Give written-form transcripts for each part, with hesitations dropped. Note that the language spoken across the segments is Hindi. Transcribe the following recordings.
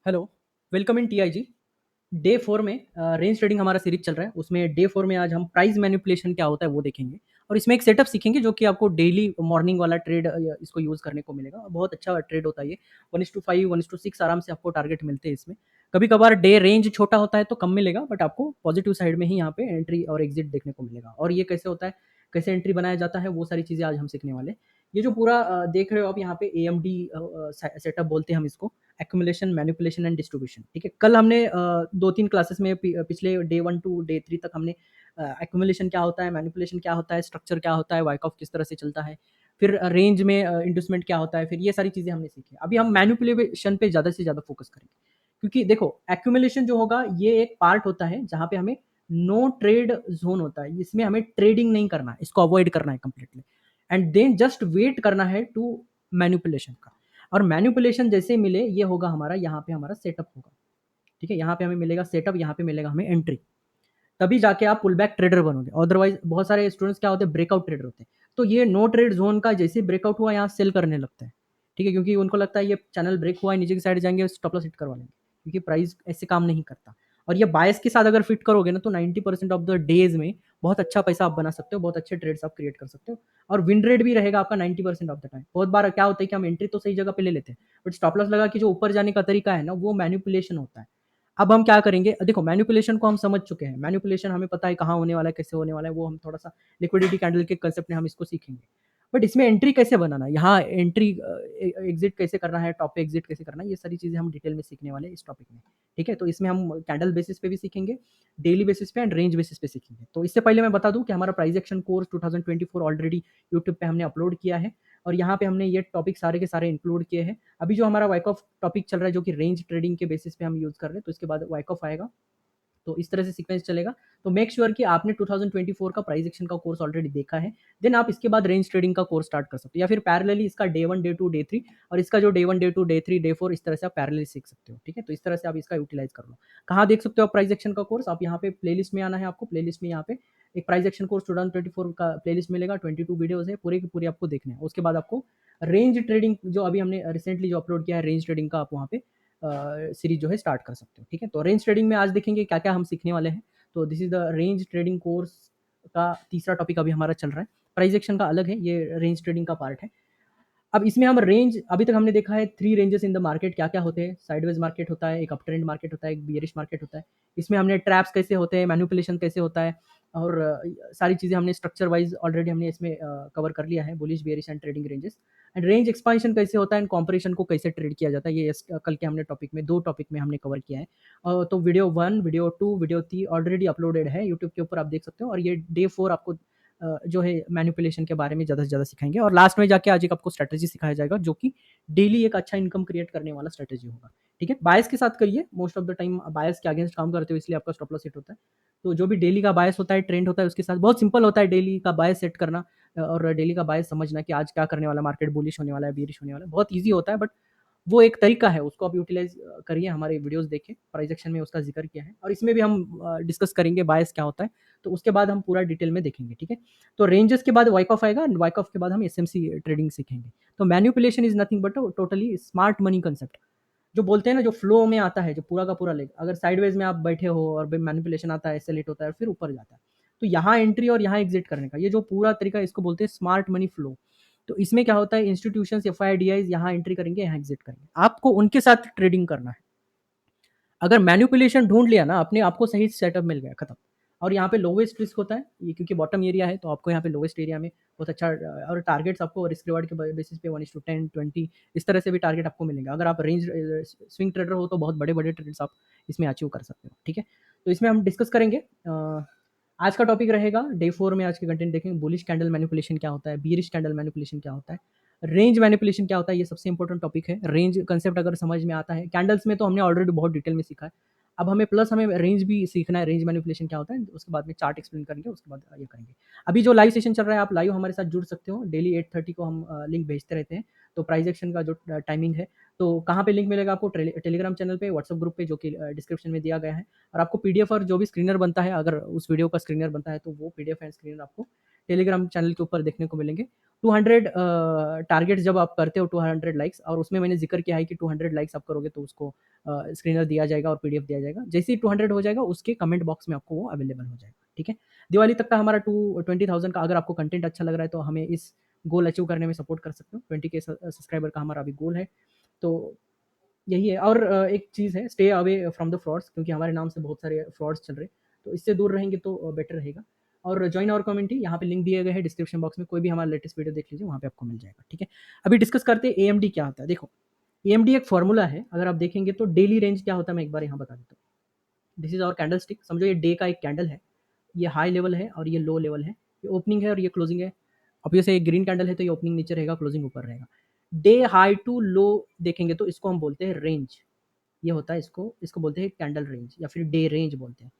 Hello, welcome in TIG. Day 4 में रेंज ट्रेडिंग हमारा सीरीज चल रहा है। उसमें डे 4 में आज हम प्राइस मैनिपुलेशन क्या होता है वो देखेंगे और इसमें एक सेटअप सीखेंगे जो कि आपको डेली मॉर्निंग वाला ट्रेड इसको यूज़ करने को मिलेगा। बहुत अच्छा ट्रेड होता है ये। 1:5 1:6 आराम से आपको टारगेट मिलते हैं इसमें। कभी-कभार डे रेंज छोटा होता है तो कम मिलेगा, बट आपको पॉजिटिव साइड में ही यहाँ पे एंट्री और एग्जिट देखने को मिलेगा। और ये कैसे होता है, कैसे एंट्री बनाया जाता है, वो सारी चीज़ें आज हम सीखने वाले हैं। ये जो पूरा देख रहे हो आप यहाँ पे एएमडी सेटअप बोलते हैं हम इसको। एक्यूमुलेशन, मैनिपुलेशन एंड डिस्ट्रीब्यूशन, ठीक है। कल हमने 2-3 क्लासेस में पिछले डे 1 टू डे 3 तक हमने एक्यूमुलेशन क्या होता है, मैनिपुलेशन क्या होता है, स्ट्रक्चर क्या होता है, वाइकऑफ किस तरह से चलता है, फिर रेंज में इंड्यूसमेंट क्या होता है, फिर ये सारी चीज़ें हमने सीखी। अभी हम मैनिपुलेशन पे ज़्यादा से ज़्यादा फोकस करेंगे, क्योंकि देखो एक्यूमुलेशन जो होगा ये एक पार्ट होता है जहाँ पे हमें नो ट्रेड ज़ोन होता है। इसमें हमें ट्रेडिंग नहीं करना है, इसको अवॉइड करना है completely and then just wait करना है टू मैनिपुलेशन का। और मैनिपुलेशन जैसे मिले ये होगा हमारा, यहाँ पे हमारा सेटअप होगा, ठीक है। यहाँ पे हमें मिलेगा सेटअप, यहाँ पे मिलेगा हमें एंट्री, तभी जाके आप पुल बैक ट्रेडर बनोगे। अदरवाइज बहुत सारे स्टूडेंट्स क्या होते हैं, ब्रेकआउट ट्रेडर होते हैं। तो ये नो ट्रेड जोन का जैसे ब्रेकआउट हुआ यहाँ सेल करने लगता है, ठीक है, क्योंकि उनको लगता है ये चैनल ब्रेक हुआ है, नीचे की साइड जाएंगे स्टॉप लॉस हिट करवा लेंगे, क्योंकि प्राइस ऐसे काम नहीं करता। और ये बायस के साथ अगर फिट करोगे ना तो 90% ऑफ द डेज में बहुत अच्छा पैसा आप बना सकते हो, बहुत अच्छे ट्रेड्स आप क्रिएट कर सकते हो। और विन रेट भी रहेगा आपका 90% ऑफ द टाइम। बहुत बार क्या होता है कि हम एंट्री तो सही जगह पे ले लेते हैं, बट स्टॉप लॉस लगा कि जो ऊपर जाने का तरीका है ना वो मैनिपुलेशन होता है। अब हम क्या करेंगे, देखो मैनिपुलेशन को हम समझ चुके हैं। मैनिपुलेशन हमें पता है कहाँ होने वाला है, कैसे होने वाला है, वो हम थोड़ा-सा लिक्विडिटी कैंडल के कांसेप्ट में हम इसको सीखेंगे। बट इसमें एंट्री कैसे बनाना है, यहाँ एंट्री एग्ज़िट कैसे करना है, टॉप पे एग्ज़िट कैसे करना है, ये सारी चीज़ें हम डिटेल में सीखने वाले हैं इस टॉपिक में, ठीक है? तो इसमें हम कैंडल बेसिस पे भी सीखेंगे, डेली बेसिस पे एंड रेंज बेसिस पे सीखेंगे। तो इससे पहले मैं बता दूँ कि हमारा price action course 2024 already YouTube पे हमने अपलोड किया है और यहाँ पे हमने ये टॉपिक सारे के सारे इंक्लूड किए हैं। अभी जो हमारा वाइकऑफ टॉपिक चल रहा है जो कि रेंज ट्रेडिंग के बेसिस पे हम यूज़ कर रहे हैं, तो इसके बाद वाइकऑफ आएगा। तो इस तरह से सीक्वेंस चलेगा। तो मेक श्योर कि आपने 2024 का प्राइस एक्शन का कोर्स ऑलरेडी देखा है, देन आप इसके बाद रेंज ट्रेडिंग का कोर्स स्टार्ट कर सकते हो, या फिर पैरेलली इसका डे 1, डे 2, डे 3 और इसका जो डे 1, डे 2, डे 3, डे 4 इस तरह से आप पैरेलली सीख सकते हो, ठीक है। तो इस तरह से आप इसका यूटिलाइज कर लो। कहाँ देख सकते हो आप प्राइस एक्शन का कोर्स, आप यहाँ पे प्लेलिस्ट में आना है आपको। प्लेलिस्ट में यहाँ पे एक प्राइस एक्शन कोर्स 2024 का प्लेलिस्ट मिलेगा, 22 वीडियोस है, पूरे की पूरी आपको देखने हैं। उसके बाद आपको रेंज ट्रेडिंग जो अभी हमने रिसेंटली जो अपलोड किया है रेंज ट्रेडिंग का, आप वहाँ पे सीरीज जो है स्टार्ट कर सकते हो, ठीक है। तो रेंज ट्रेडिंग में आज देखेंगे क्या क्या हम सीखने वाले हैं। तो this is the range trading course का तीसरा टॉपिक अभी हमारा चल रहा है। प्राइस एक्शन का अलग है, ये रेंज ट्रेडिंग का पार्ट है। अब इसमें हम रेंज, अभी तक हमने देखा है 3 रेंजेस इन द मार्केट क्या क्या होते हैं। साइडवेज मार्केट होता है, एक अप ट्रेंड मार्केट होता है, एक बियरिश मार्केट होता है। इसमें हमने ट्रैप्स कैसे होते हैं, मैनिपुलेशन कैसे होता है और सारी चीज़ें हमने स्ट्रक्चर वाइज ऑलरेडी हमने इसमें कवर कर लिया है, bullish bearish and trading ranges. And range expansion कैसे होता है एंड कॉम्परेशन को कैसे ट्रेड किया जाता है, ये कल के हमने टॉपिक में 2 टॉपिक में हमने कवर किया है। तो video 1, video 2, video 3 already uploaded है यूट्यूब के ऊपर, आप देख सकते हो। और ये डे 4 आपको जो है मैनिपुलेशन के बारे में ज़्यादा से ज़्यादा सिखाएँगे और लास्ट में जाके आज एक आपको स्ट्रैटेजी सिखाया जाएगा जो कि डेली एक अच्छा इनकम क्रिएट करने वाला स्ट्रैटेजी होगा, ठीक है। बायस के साथ करिए, मोस्ट ऑफ द टाइम बायस के अगेंस्ट काम करते हो इसलिए आपका स्टॉप लॉस हिट होता है। तो जो भी डेली का बायस होता है, ट्रेंड होता है, उसके साथ बहुत सिंपल होता है डेली का बायस सेट करना और डेली का बायस समझना कि आज क्या करने वाला है, मार्केट बुलिश होने वाला है, बेयरिश होने वाला है। बहुत ईज़ी होता है, बट वो एक तरीका है, उसको आप यूटिलाइज़ करिए, हमारे वीडियोज़ देखें, प्राइस एक्शन में उसका ज़िक्र किया है और इसमें भी हम डिस्कस करेंगे बायस क्या होता है, तो उसके बाद हम पूरा डिटेल में देखेंगे, ठीक है। तो रेंजेस के बाद वाइक ऑफ आएगा, वाइक ऑफ के बाद हम एसएमसी ट्रेडिंग सीखेंगे। तो manipulation is nothing but totally smart money concept, जो बोलते हैं ना, जो फ्लो में आता है, जो पूरा का पूरा लेग, अगर साइडवेज में आप बैठे हो और मैनिपुलेशन आता है, सेल हिट होता है, फिर ऊपर जाता है, तो यहाँ एंट्री और यहाँ एग्जिट करने का ये जो पूरा तरीका, इसको बोलते हैं स्मार्ट मनी फ्लो। तो इसमें क्या होता है, इंस्टीट्यूशंस, एफआईडीआईज यहाँ एंट्री करेंगे, यहाँ एग्जिट करेंगे, आपको उनके साथ ट्रेडिंग करना है। अगर मैनिपुलेशन ढूंढ लिया ना अपने, आपको सही सेटअप मिल गया, खत्म। और यहाँ पे लोवेस्ट रिस्क होता है ये, क्योंकि बॉटम एरिया है, तो आपको यहाँ पे लोवेस्ट एरिया में बहुत अच्छा और टारगेट्स आपको रिस्क रिवार्ड के बेसिस पे 1:10, 20 इस तरह से भी टारगेट आपको मिलेंगे। अगर आप रेंज स्विंग ट्रेडर हो तो बहुत बड़े बड़े ट्रेड्स आप इसमें अचीव कर सकते हो, ठीक है। तो इसमें हम डिस्कस करेंगे। आज का टॉपिक रहेगा डे 4 में, आज के कंटेंट देखेंगे बुलिश कैंडल मैनिपुलेशन क्या होता है, बियरिश कैंडल मैनिपुलेशन क्या होता है, रेंज मैनिपुलेशन क्या होता है, ये सबसे इंपॉर्टेंट टॉपिक है। रेंज कंसेप्ट अगर समझ में आता है, कैंडल्स में तो हमने ऑलरेडी बहुत डिटेल में सीखा है। अब हमें प्लस हमें रेंज भी सीखना है, रेंज मैनिपुलेशन क्या होता है, उसके बाद में चार्ट एक्सप्लेन करेंगे, उसके बाद ये करेंगे। अभी जो लाइव सेशन चल रहा है, आप लाइव हमारे साथ जुड़ सकते हो, डेली 8:30 को हम लिंक भेजते रहते हैं। तो प्राइस एक्शन का जो टाइमिंग है, तो कहाँ पे लिंक मिलेगा आपको, टेलीग्राम चैनल पे, व्हाट्सएप ग्रुप पे, जो कि डिस्क्रिप्शन में दिया गया है। और आपको पीडीएफ और जो भी स्क्रीनर बनता है, अगर उस वीडियो का स्क्रीनर बनता है तो वो पीडीएफ एंड स्क्रीनर आपको टेलीग्राम चैनल के ऊपर देखने को मिलेंगे। 200 टारगेट जब आप करते हो 200 लाइक्स, और उसमें मैंने ज़िक्र किया है कि 200 लाइक्स आप करोगे तो उसको स्क्रीनर दिया जाएगा और पीडीएफ दिया जाएगा। जैसे ही 200 हो जाएगा उसके कमेंट बॉक्स में आपको वो अवेलेबल हो जाएगा, ठीक है? दिवाली तक का हमारा 20,000 का, अगर आपको कंटेंट अच्छा लग रहा है तो हमें इस गोल अचीव करने में सपोर्ट कर सकते हो। 20K सब्सक्राइबर का हमारा अभी गोल है। तो यही है। और एक चीज़ है, stay away from the frauds, क्योंकि हमारे नाम से बहुत सारे फ्रॉड्स चल रहे हैं, तो इससे दूर रहेंगे तो बेटर रहेगा। और जॉइन आवर कम्युनिटी, यहाँ पे लिंक दिए गए हैं डिस्क्रिप्शन बॉक्स में, कोई भी हमारा लेटेस्ट वीडियो देख लीजिए, वहाँ पे आपको मिल जाएगा, ठीक है? अभी डिस्कस करते हैं एएमडी क्या होता है। देखो, एएमडी एक फॉर्मूला है, अगर आप देखेंगे तो डेली रेंज क्या होता है मैं एक बार यहाँ बता देता हूँ। This is our candle stick, समझो ये डे का एक कैंडल है, ये हाई लेवल है और ये लो लेवल है, ये ओपनिंग है और ये क्लोजिंग है। अब जैसे ये ग्रीन कैंडल है तो ये ओपनिंग नीचे रहेगा, क्लोजिंग ऊपर रहेगा। डे हाई टू लो देखेंगे तो इसको हम बोलते हैं रेंज, ये होता है, इसको इसको बोलते हैं कैंडल रेंज या फिर डे रेंज बोलते हैं।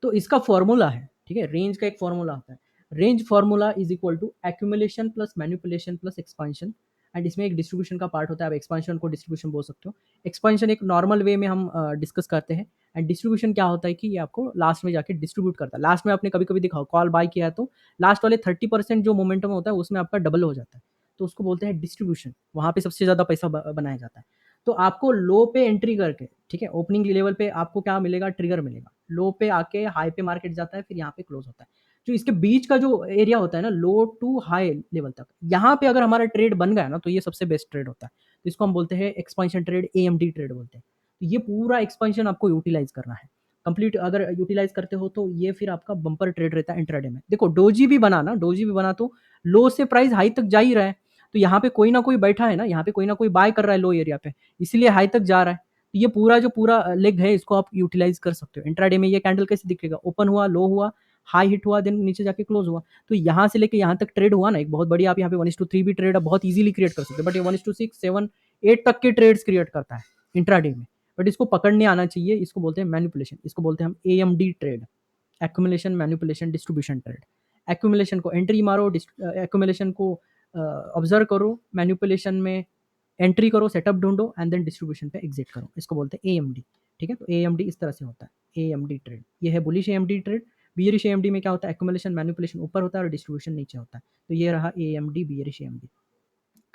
तो इसका फॉर्मूला है, ठीक है? रेंज का एक फॉर्मूला होता है। Range formula is equal to accumulation plus manipulation plus expansion, and इसमें एक डिस्ट्रीब्यूशन का पार्ट होता है। आप एक्सपांशन को डिस्ट्रीब्यूशन बोल सकते हो। एक्सपांशन एक नॉर्मल वे में हम डिस्कस करते हैं, एंड डिस्ट्रीब्यूशन क्या होता है कि ये आपको लास्ट में जाके डिस्ट्रीब्यूट करता है। लास्ट में आपने कभी कभी दिखाओ कॉल बाय किया है तो लास्ट वाले 30% जो मोमेंटम होता है उसमें आपका डबल हो जाता है, तो उसको बोलते हैं डिस्ट्रीब्यूशन। वहाँ पे सबसे ज़्यादा पैसा बनाया जाता है। तो आपको लो पे एंट्री करके, ठीक है, ओपनिंग लेवल पे आपको क्या मिलेगा, ट्रिगर मिलेगा। लो पे आके हाई पे मार्केट जाता है, फिर यहाँ पे क्लोज होता है। जो इसके बीच का जो एरिया होता है ना, लो टू हाई लेवल तक, यहाँ पे अगर हमारा ट्रेड बन गया ना तो ये सबसे बेस्ट ट्रेड होता है। तो इसको हम बोलते हैं एक्सपांशन ट्रेड, एएमडी ट्रेड बोलते हैं। तो ये पूरा एक्सपांशन आपको यूटिलाइज करना है कंप्लीट। अगर यूटिलाइज करते हो तो ये फिर आपका बम्पर ट्रेड रहता है इंट्राडे में। देखो डोजी भी बना ना, डोजी भी बना तो लो से प्राइस हाई तक जा ही रहा है, तो यहाँ पे कोई ना कोई बैठा है ना, यहाँ पे कोई ना कोई बाय कर रहा है लो एरिया पे, इसलिए हाई तक जा रहा है। तो ये पूरा जो पूरा लेग है इसको आप यूटिलाइज कर सकते हो। इंट्राडे में ये कैंडल कैसे दिखेगा, ओपन हुआ, लो हुआ, हाई हिट हुआ, देन नीचे जाके क्लोज हुआ। तो यहाँ से लेके यहाँ तक ट्रेड हुआ ना, एक बहुत बड़ी, आप यहाँ पे 1:3 भी ट्रेड बहुत इजीली क्रिएट कर सकते हो, बट ये 1:6, 7, 8 तक के ट्रेड्स क्रिएट करता है इंट्राडे में। बट इसको पकड़ने आना चाहिए, इसको बोलते हैं मैनिपुलेशन, इसको बोलते हैं हम AMD trade, accumulation manipulation distribution trade. Accumulation को एंट्री मारो, एक्यूमुलेशन को ऑब्जर्व करो, मैनिपुलेशन में एंट्री करो, सेटअप ढूंढो, एंड देन डिस्ट्रीब्यूशन पे एग्जिट करो, इसको बोलते हैं एएमडी, ठीक है? तो एएमडी इस तरह से होता है, एएमडी ट्रेड। ये है bullish AMD trade. Bearish AMD में क्या होता है, एक्यूमुलेशन मैनिपुलेशन ऊपर होता है और डिस्ट्रीब्यूशन नीचे होता है। तो ये रहा एएमडी, बियरिश एएमडी।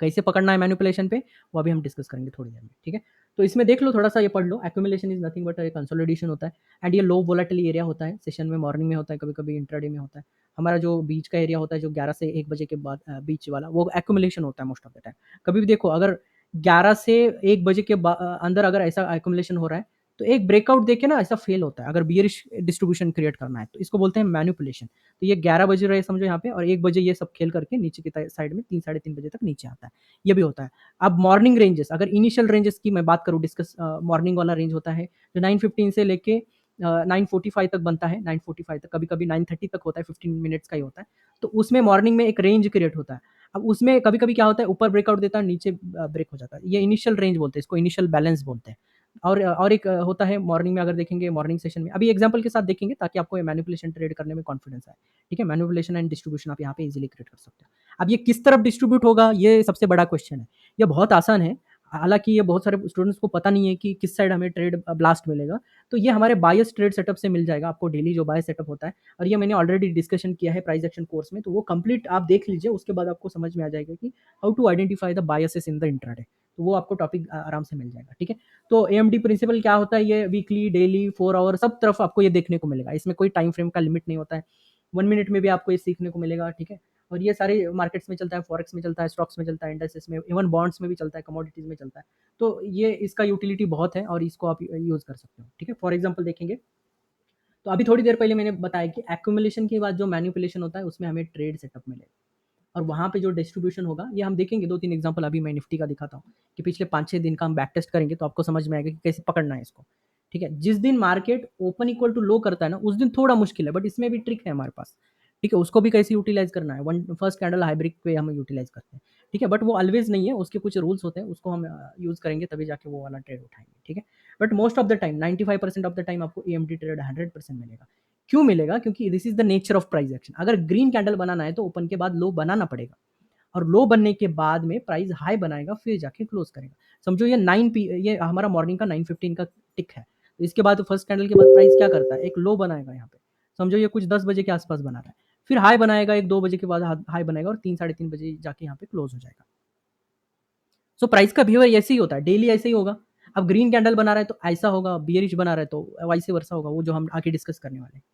कैसे पकड़ना है मैनिपुलेशन पे, वो अभी हम डिस्कस करेंगे थोड़ी देर में, ठीक है? तो इसमें देख लो, थोड़ा सा ये पढ़ लो। Accumulation is nothing but consolidation होता है, एंड ये लो वोलेटिल एरिया होता है। सेशन में मॉर्निंग में होता है, कभी कभी इंट्राडे में होता है। हमारा जो बीच का एरिया होता है, जो 11 से 1 बजे के बाद बीच वाला, वो एक्यूमुलेशन होता है मोस्ट ऑफ द टाइम। कभी भी देखो, अगर 11 से 1 बजे के अंदर अगर ऐसा एक्यूमुलेशन हो रहा है तो एक ब्रेकआउट देके ना ऐसा फेल होता है, अगर बियरिश डिस्ट्रीब्यूशन क्रिएट करना है तो इसको बोलते हैं मैनिपुलेशन। तो ये 11 बजे रहे समझो यहाँ पे, और 1 बजे ये सब खेल करके नीचे की साइड में 3, साढ़े 3 बजे तक नीचे आता है, ये भी होता है। अब मॉर्निंग रेंजेस, अगर इनिशियल रेंजेस की मैं बात करूँ, डिस्कस मॉर्निंग वाला रेंज होता है जो 9:15 से लेके 9:45 तक बनता है, 9:45 तक, कभी कभी 9:30 तक होता है, 15 मिनट्स का ही होता है। तो उसमें मॉर्निंग में एक रेंज क्रिएट होता है। अब उसमें कभी कभी क्या होता है, ऊपर ब्रेकआउट देता है, नीचे ब्रेक हो जाता है, ये इनिशियल रेंज बोलते हैं, इसको इनिशियल बैलेंस बोलते हैं। और एक होता है मॉर्निंग में, अगर देखेंगे मॉर्निंग सेशन में, अभी एग्जांपल के साथ देखेंगे ताकि आपको ये मैनिपुलेशन ट्रेड करने में कॉन्फिडेंस आए, ठीक है? मैनिपुलेशन एंड डिस्ट्रीब्यूशन आप यहाँ पे इजीली क्रिएट कर सकते हो। अब ये किस तरफ डिस्ट्रीब्यूट होगा, ये सबसे बड़ा क्वेश्चन है। ये बहुत आसान है, हालांकि ये बहुत सारे स्टूडेंट्स को पता नहीं है कि किस साइड हमें ट्रेड ब्लास्ट मिलेगा। तो ये हमारे बायस ट्रेड सेटअप से मिल जाएगा आपको, डेली जो बायस सेटअप होता है, और ये मैंने ऑलरेडी डिस्कशन किया है प्राइस एक्शन कोर्स में, तो वो कंप्लीट आप देख लीजिए, उसके बाद आपको समझ में आ जाएगा कि how to identify the biases in the intraday. तो वो आपको टॉपिक आराम से मिल जाएगा, ठीक है? तो एएमडी प्रिंसिपल क्या होता है, ये वीकली, डेली, 4 आवर, सब तरफ आपको ये देखने को मिलेगा। इसमें कोई टाइम फ्रेम का लिमिट नहीं होता है, 1 मिनट में भी आपको ये सीखने को मिलेगा, ठीक है? और ये सारे मार्केट्स में चलता है, फॉरेक्स में चलता है, स्टॉक्स में चलता है, इंडेक्सेस में, इवन बॉन्ड्स में भी चलता है, कमोडिटीज में चलता है। तो ये इसका यूटिलिटी बहुत है और इसको आप यूज कर सकते हो, ठीक है? फॉर एग्जाम्पल देखेंगे तो अभी थोड़ी देर पहले मैंने बताया कि एक्यूमुलेशन के बाद जो मैनिपुलेशन होता है उसमें हमें ट्रेड सेटअप मिलेगा, और वहाँ पे जो डिस्ट्रीब्यूशन होगा, ये हम देखेंगे 2-3 एग्जांपल। अभी मैं निफ्टी का दिखाता हूँ कि पिछले 5-6 दिन का हम बैक टेस्ट करेंगे तो आपको समझ में आएगा कि कैसे पकड़ना है इसको, ठीक है? जिस दिन market open equal to low करता है ना, उस दिन थोड़ा मुश्किल है, बट इसमें भी ट्रिक है हमारे पास, ठीक है? उसको भी कैसे यूटिलाइज करना है, वन फर्स्ट कैंडल हाइब्रिड पे हम यूटिलाइज करते हैं, ठीक है? बट वो ऑलवेज नहीं है, उसके कुछ रूल्स होते हैं, उसको हम यूज करेंगे तभी जाके वो वाला ट्रेड उठाएंगे, ठीक है? But most of the time, 95% of the time आपको एएमडी ट्रेड 100% मिलेगा। क्यों मिलेगा? क्योंकि this is the nature of price action. अगर ग्रीन कैंडल बनाना है तो ओपन के बाद लो बनाना पड़ेगा, और लो बनने के बाद में प्राइस हाई बनाएगा, फिर जाके क्लोज करेगा। समझो ये 9 ये हमारा मॉर्निंग का 9:15 का टिक है, तो इसके बाद फर्स्ट कैंडल के बाद प्राइस क्या करता है, एक लो बनाएगा यहाँ पे। समझो ये कुछ 10 बजे के आसपास बना रहा है, फिर हाई बनाएगा 1-2 बजे के बाद हाई बनाएगा और 3 साढ़े 3 बजे जाके यहाँ पे क्लोज़ हो जाएगा। सो प्राइस का बिहेवियर ऐसे ही होता है, डेली ऐसे ही होगा। अब ग्रीन कैंडल बना रहा है तो ऐसा होगा, बियरिश बना रहा है तो वाइस वर्सा होगा, वो जो हम आगे डिस्कस करने वाले हैं।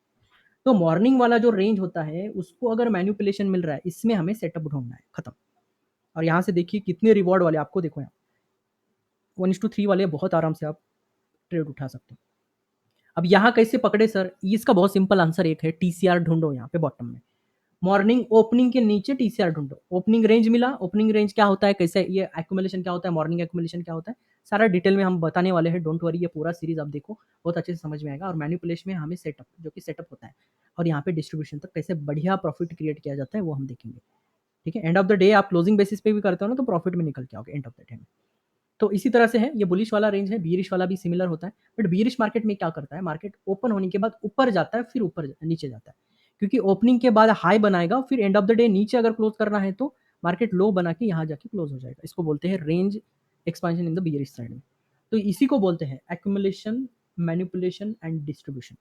तो मॉर्निंग वाला जो रेंज होता है, उसको अगर मैनिपुलेशन मिल रहा है, इसमें हमें सेटअप ढूँढना है, खत्म। और यहाँ से देखिए कितने रिवॉर्ड वाले आपको देखो यहाँ 1:3 वाले बहुत आराम से आप ट्रेड उठा सकते हो। अब यहाँ कैसे पकड़े सर? इसका बहुत सिंपल आंसर एक है, टीसीआर ढूँढो यहाँ पे बॉटम में। मॉर्निंग ओपनिंग के नीचे टीसीआर ढूँढो। ओपनिंग रेंज मिला, ओपनिंग रेंज क्या होता है, कैसे ये एक्यूमुलेशन क्या होता है, मॉर्निंग एक्यूमुलेशन क्या होता है, सारा डिटेल में हम बताने वाले हैं, डोंट वरी, ये पूरा सीरीज़ आप देखो, बहुत अच्छे से समझ में आएगा। और मैनिपुलेशन में हमें सेटअप, जो कि सेटअप होता है, और यहाँ पे डिस्ट्रीब्यूशन तक कैसे बढ़िया प्रॉफिट क्रिएट किया जाता है, वो हम देखेंगे। ठीक है? एंड ऑफ द डे आप क्लोजिंग बेसिस पे भी करते हो ना, तो प्रॉफिट में निकल के आओगे एंड ऑफ द डे में। तो इसी तरह से है, ये बुलिश वाला रेंज है, बियरिश वाला भी सिमिलर होता है। बट बियरिश मार्केट में क्या करता है, मार्केट ओपन होने के बाद ऊपर जाता है, फिर ऊपर नीचे जाता है, क्योंकि ओपनिंग के बाद हाई बनाएगा, फिर एंड ऑफ द डे नीचे अगर क्लोज करना है तो मार्केट लो बना के यहाँ जाके क्लोज हो जाएगा। इसको बोलते हैं range expansion in the bearish side में। तो इसी को बोलते हैं accumulation, manipulation and distribution.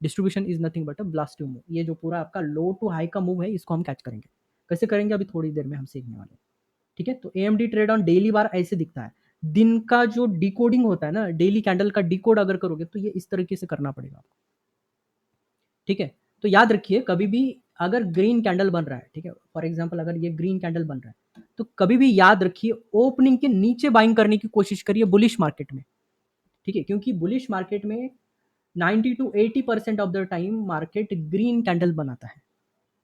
Distribution is nothing but a blastive move. ये जो पूरा आपका लो टू हाई का मूव है, इसको हम कैच करेंगे। कैसे करेंगे अभी थोड़ी देर में हम सीखने वाले हैं। ठीक है? तो एएमडी ट्रेड ऑन डेली बार ऐसे दिखता है। दिन का जो डिकोडिंग होता है ना, डेली कैंडल का डिकोड अगर करोगे तो ये इस तरीके से करना पड़ेगा आपको। ठीक है? तो याद रखिए, कभी भी अगर ग्रीन कैंडल बन रहा है, ठीक है, फॉर एग्जांपल अगर ये ग्रीन कैंडल बन रहा है, तो कभी भी याद रखिए ओपनिंग के नीचे बाइंग करने की कोशिश करिए बुलिश मार्केट में। ठीक है? क्योंकि बुलिश मार्केट में 90 to 80% of the time market green candle बनाता है।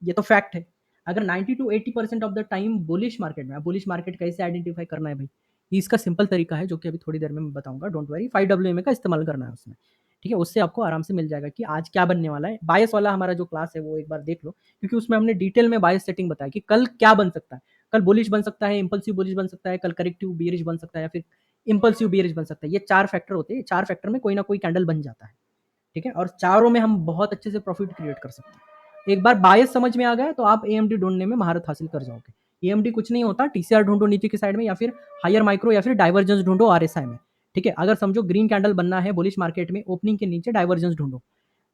ये तो फैक्ट है। अगर 90 to 80% of the time bullish market में, बुलिश मार्केट कैसे आइडेंटिफाई करना है भाई, ये इसका सिंपल तरीका है, जो कि अभी थोड़ी देर में मैं बताऊंगा, डोंट वरी। 5 WMA का इस्तेमाल करना है उसमें। ठीक है? उससे आपको आराम से मिल जाएगा कि आज क्या बनने वाला है। बायस वाला हमारा जो क्लास है वो एक बार देख लो, क्योंकि उसमें हमने डिटेल में बायस सेटिंग बताया कि कल क्या बन सकता है। कल बुलिश बन सकता है, इंपल्सिव बुलिश बन सकता है, कल करेक्टिव बियरिश बन सकता है, या फिर इंपल्सिव बियरिश बन सकता है। ये 4 फैक्टर होते हैं, 4 फैक्टर में कोई ना कोई कैंडल बन जाता है। ठीक है? और चारों में हम बहुत अच्छे से प्रॉफिट क्रिएट कर सकते हैं। एक बार बायस समझ में आ गया तो आप एएमडी ढूंढने में महारत हासिल कर जाओगे। एएमडी कुछ नहीं होता, टीसीआर ढूंढो नीचे की साइड में, या फिर हायर माइक्रो, या फिर डाइवर्जेंस ढूंढो आरएसआई में। ठीक है? अगर समझो ग्रीन कैंडल बनना है बुलिश मार्केट में, ओपनिंग के नीचे डाइवर्जेंस ढूंढो।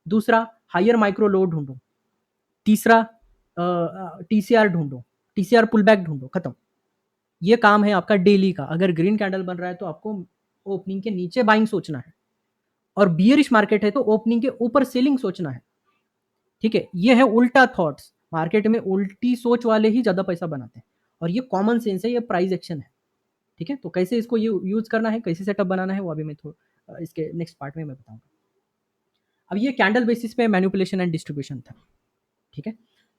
दूसरा, हायर माइक्रो लो ढूंढो। तीसरा, टीसीआर ढूंढो, टीसीआर पुल बैक ढूंढो, खत्म। ये काम है आपका डेली का। अगर ग्रीन कैंडल बन रहा है तो आपको ओपनिंग के नीचे बाइंग सोचना है, और बियरिश मार्केट है तो ओपनिंग के ऊपर सेलिंग सोचना है। ठीक है? ये है उल्टा थॉट्स। मार्केट में उल्टी सोच वाले ही ज़्यादा पैसा बनाते हैं, और ये कॉमन सेंस है, ये प्राइस एक्शन है। ठीक है? तो कैसे इसको यूज़ करना है, कैसे सेटअप बनाना है, वो अभी मैं इसके नेक्स्ट पार्ट में मैं बताऊँगा। अब ये कैंडल बेसिस पे मैनिपुलेशन एंड डिस्ट्रीब्यूशन था। ठीक है?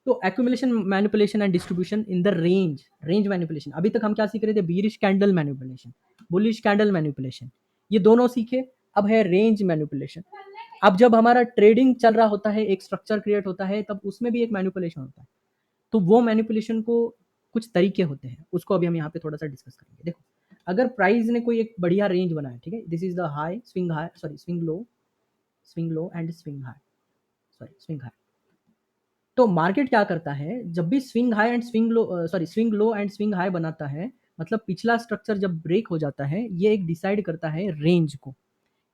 तो accumulation, manipulation and distribution in the range, range manipulation. अभी तक हम क्या सीख रहे थे? Bearish candle manipulation, bullish candle manipulation, ये दोनों सीखे। अब है रेंज मैनिपुलेशन। अब जब हमारा ट्रेडिंग चल रहा होता है, एक स्ट्रक्चर क्रिएट होता है, तब उसमें भी एक मैनिपुलेशन होता है। तो वो मैनिपुलेशन को कुछ तरीके होते हैं, उसको अभी हम यहाँ पे थोड़ा सा डिस्कस करेंगे। देखो, अगर प्राइस ने कोई एक बढ़िया रेंज बनाया, ठीक है, this is the high, swing high, sorry swing low and swing high, sorry swing high. तो मार्केट क्या करता है, जब भी swing high and swing low, sorry swing low and swing high बनाता है, मतलब पिछला स्ट्रक्चर जब ब्रेक हो जाता है, ये एक डिसाइड करता है रेंज को।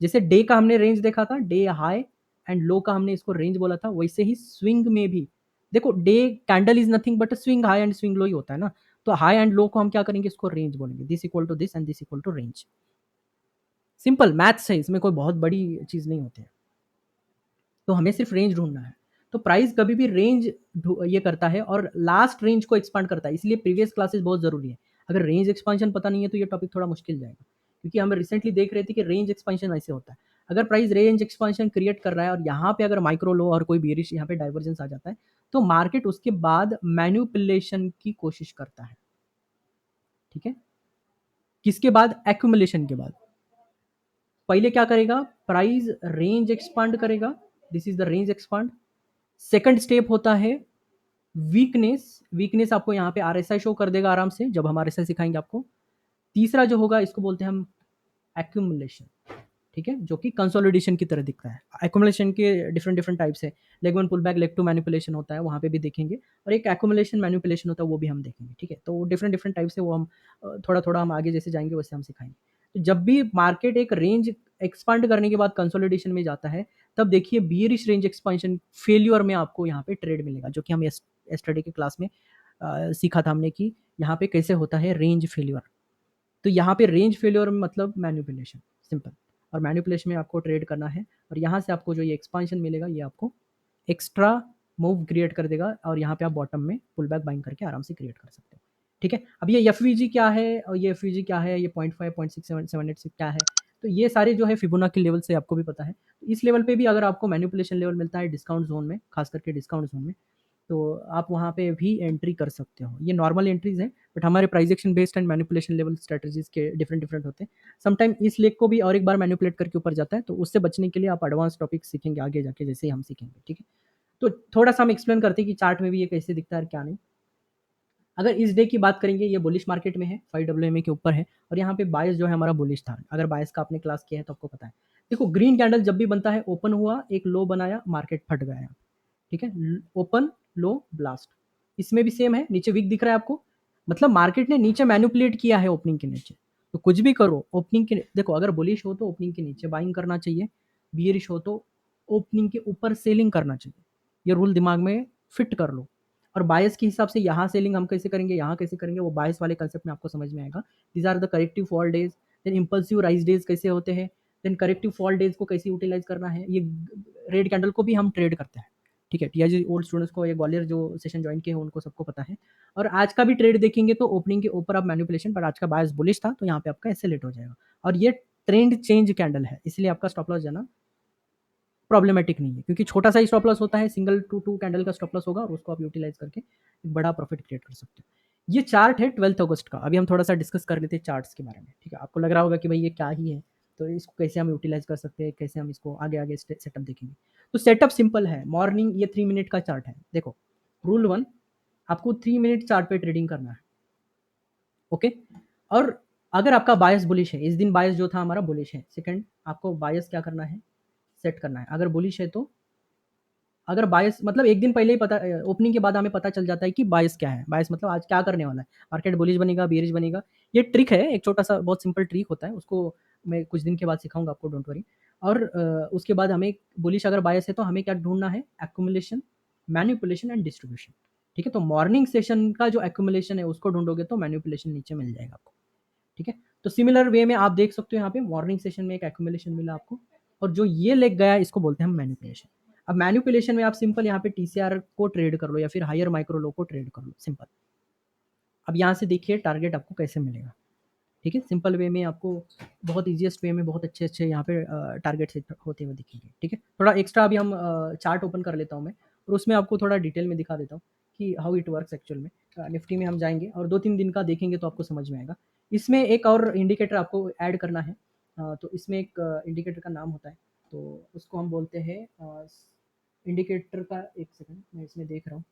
जैसे डे का हमने रेंज देखा था, डे हाई एंड लो का हमने इसको रेंज बोला था, वैसे ही स्विंग में भी देखो, day candle is nothing but swing high and swing low ही होता है ना। तो हाई एंड लो को हम क्या करेंगे, इसको रेंज बोलेंगे, this equal to this and this equal to range. Simple maths है, इसमें कोई बहुत बड़ी चीज नहीं होती है। तो हमें सिर्फ रेंज ढूंढना है। तो प्राइस कभी भी रेंज ये करता है, और लास्ट रेंज को एक्सपांड करता है, इसलिए प्रीवियस क्लासेस बहुत जरूरी है। अगर रेंज एक्सपांशन पता नहीं है तो ये टॉपिक थोड़ा मुश्किल जाएगा, क्योंकि हम रिसेंटली देख रहे थे कि रेंज एक्सपांशन ऐसे होता है। अगर प्राइस रेंज एक्सपांशन क्रिएट कर रहा है, और यहाँ पे अगर माइक्रो लो और कोई बेरिश यहाँ पे डाइवर्जेंस आ जाता है, तो मार्केट उसके बाद मैन्युपुलेशन की कोशिश करता है। ठीक है? किसके बाद? एक्यूमुलेशन के बाद। पहले क्या करेगा, प्राइस रेंज एक्सपांड करेगा, this is the range expand. Second step होता है वीकनेस। वीकनेस आपको यहाँ पे आरएसआई शो कर देगा आराम से, जब हम आरएसआई सिखाएंगे आपको। तीसरा जो होगा, इसको बोलते हैं हम एक्यूमुलेशन। ठीक है? जो कि कंसोलिडेशन की तरह दिखता है। एक्यूमुलेशन के डिफरेंट डिफरेंट टाइप्स है, leg one pull back, leg two manipulation होता है, वहाँ पे भी देखेंगे, और एक एक्यूमुलेशन मैनिपुलेशन होता है, वो भी हम देखेंगे। ठीक है? तो डिफरेंट डिफरेंट टाइप्स है, वो हम थोड़ा थोड़ा हम आगे जैसे जाएंगे वैसे हम सिखाएंगे। तो जब भी मार्केट एक रेंज एक्सपांड करने के बाद कंसोलिडेशन में जाता है, तब देखिए बियरिश रेंज एक्सपांशन फेल्योर में आपको यहाँ पे ट्रेड मिलेगा, जो कि हम यस्टरडे के क्लास में सीखा था हमने कि यहाँ पे कैसे होता है रेंज फेल्योर। तो यहाँ पे रेंज फेल्योर मतलब मैनिपुलेशन, सिंपल। और मैनिपुलेशन में आपको ट्रेड करना है, और यहाँ से आपको जो ये एक्सपांशन मिलेगा ये आपको एक्स्ट्रा मूव क्रिएट कर देगा, और यहाँ पे आप बॉटम में पुल बैक बाइंग करके आराम से क्रिएट कर सकते हो। ठीक है, अब ये एफ क्या है और ये एफ क्या है, ये 0.5 0.6778 से क्या है, तो ये सारे जो है फिबोनाची लेवल से आपको भी पता है। तो इस लेवल पे भी अगर आपको मैनिपुलेशन लेवल मिलता है डिस्काउंट जोन में, खास करके डिस्काउंट जोन में, तो आप वहाँ पे भी एंट्री कर सकते हो। ये नॉर्मल एंट्रीज हैं, बट हमारे price action based and manipulation level strategies के डिफरेंट डिफरेंट होते हैं। समटाइम इस लेग को भी और एक बार मैनिपुलेट करके ऊपर जाता है, तो उससे बचने के लिए आप एडवांस टॉपिक सीखेंगे आगे जाके, जैसे ही हम सीखेंगे। ठीक है, तो थोड़ा सा हम एक्सप्लेन करते हैं कि चार्ट में भी ये कैसे दिखता है और क्या नहीं। अगर इस डे की बात करेंगे, ये बुलिश मार्केट में है, 5 के ऊपर है, और यहाँ पे बायस जो है हमारा बुलिश था। अगर बायस का आपने क्लास किया है तो आपको पता है। देखो ग्रीन कैंडल जब भी बनता है, ओपन हुआ, एक लो बनाया, मार्केट फट गया। ठीक है, ओपन लो ब्लास्ट। इसमें भी सेम है, नीचे वीक दिख रहा है आपको, मतलब मार्केट ने नीचे मैनिपुलेट किया है ओपनिंग के नीचे। तो कुछ भी करो ओपनिंग के, देखो अगर बुलिश हो तो ओपनिंग के नीचे बाइंग करना चाहिए, बियरिश हो तो ओपनिंग के ऊपर सेलिंग करना चाहिए। ये रूल दिमाग में फिट कर लो। और बायस के हिसाब से यहाँ सेलिंग हम कैसे करेंगे, यहाँ कैसे करेंगे, वो बायस वाले कंसेप्ट में आपको समझ में आएगा। These are the corrective fall days, then impulsive rise days कैसे होते हैं, देन करेक्टिव फॉल डेज को कैसे यूटिलाइज करना है। ये रेड कैंडल को भी हम ट्रेड करते हैं। ठीक है, टीआईजी ओल्ड स्टूडेंट्स को, ये ग्वालियर जो सेशन ज्वाइन किए हैं उनको सबको पता है। और आज का भी ट्रेड देखेंगे तो ओपनिंग के ऊपर आप मैनिपुलेशन, पर आज का बायस बुलिश था, तो यहाँ पे आपका ऐसे लेट हो जाएगा। और ये ट्रेंड चेंज कैंडल है, इसलिए आपका स्टॉप लॉस जाना प्रॉब्लमेटिक नहीं है, क्योंकि छोटा सा ही स्टॉप लॉस होता है, सिंगल टू कैंडल का स्टॉप लॉस होगा, और उसको आप यूटिलाइज करके एक बड़ा प्रॉफिट क्रिएट कर सकते हो। ये चार्ट है 12 अगस्त का। अभी हम थोड़ा सा डिस्कस कर लेते हैं चार्ट्स के बारे में। ठीक है, आपको लग रहा होगा कि भाई ये क्या ही है, तो इसको कैसे हम यूटिलाइज कर सकते हैं, कैसे हम इसको आगे आगे सेटअप देखेंगे। तो सेटअप सिंपल है, मॉर्निंग ये 3 मिनट का चार्ट है। देखो रूल 1, आपको 3 मिनट चार्ट पे ट्रेडिंग करना है। ओके, और अगर आपका बायस बुलिश है, इस दिन बायस जो था हमारा बुलिश है, सेकंड आपको बायस क्या करना है, सेट करना है। अगर बुलिश है तो, अगर बायस मतलब एक दिन पहले ही पता, ओपनिंग के बाद हमें पता चल जाता है कि बायस क्या है। बायस मतलब आज क्या करने वाला है, मार्केट बुलिश बनेगा, बेरिश बनेगा। ये ट्रिक है, एक छोटा सा बहुत सिंपल ट्रिक होता है, उसको मैं कुछ दिन के बाद सिखाऊंगा आपको, डोंट वरी। और उसके बाद हमें बुलिश अगर बायस है तो हमें क्या ढूंढना है, एक्यूमुलेशन, मैनिपुलेशन एंड डिस्ट्रीब्यूशन। ठीक है, तो मॉर्निंग सेशन का जो एक्यूमुलेशन है उसको ढूंढोगे तो मैनिपुलेशन नीचे मिल जाएगा आपको। ठीक है, तो सिमिलर वे में आप देख सकते हो यहाँ पे मॉर्निंग सेशन में एक एक्यूमुलेशन मिला आपको, और जो ये लेग गया इसको बोलते हैं हम मैनिपुलेशन। अब मैनिपुलेशन में आप सिंपल यहाँ पे टीसीआर को ट्रेड कर लो, या फिर हायर माइक्रो लो को ट्रेड कर लो, सिंपल। अब यहाँ से देखिए टारगेट आपको कैसे मिलेगा। ठीक है, सिंपल वे में आपको बहुत ईजिएस्ट वे में बहुत अच्छे अच्छे यहाँ पे टारगेट सेट होते हुए दिखेंगे। ठीक है, थोड़ा एक्स्ट्रा अभी हम चार्ट ओपन कर लेता हूँ मैं, और उसमें आपको थोड़ा डिटेल में दिखा देता हूँ कि हाउ इट वर्क्स एक्चुअल में। निफ्टी में हम जाएंगे और 2-3 दिन का देखेंगे तो आपको समझ में आएगा। इसमें एक और इंडिकेटर आपको ऐड करना है। तो इसमें एक इंडिकेटर का नाम होता है, तो उसको हम बोलते हैं इंडिकेटर का, एक सेकंड मैं इसमें देख रहा हूँ,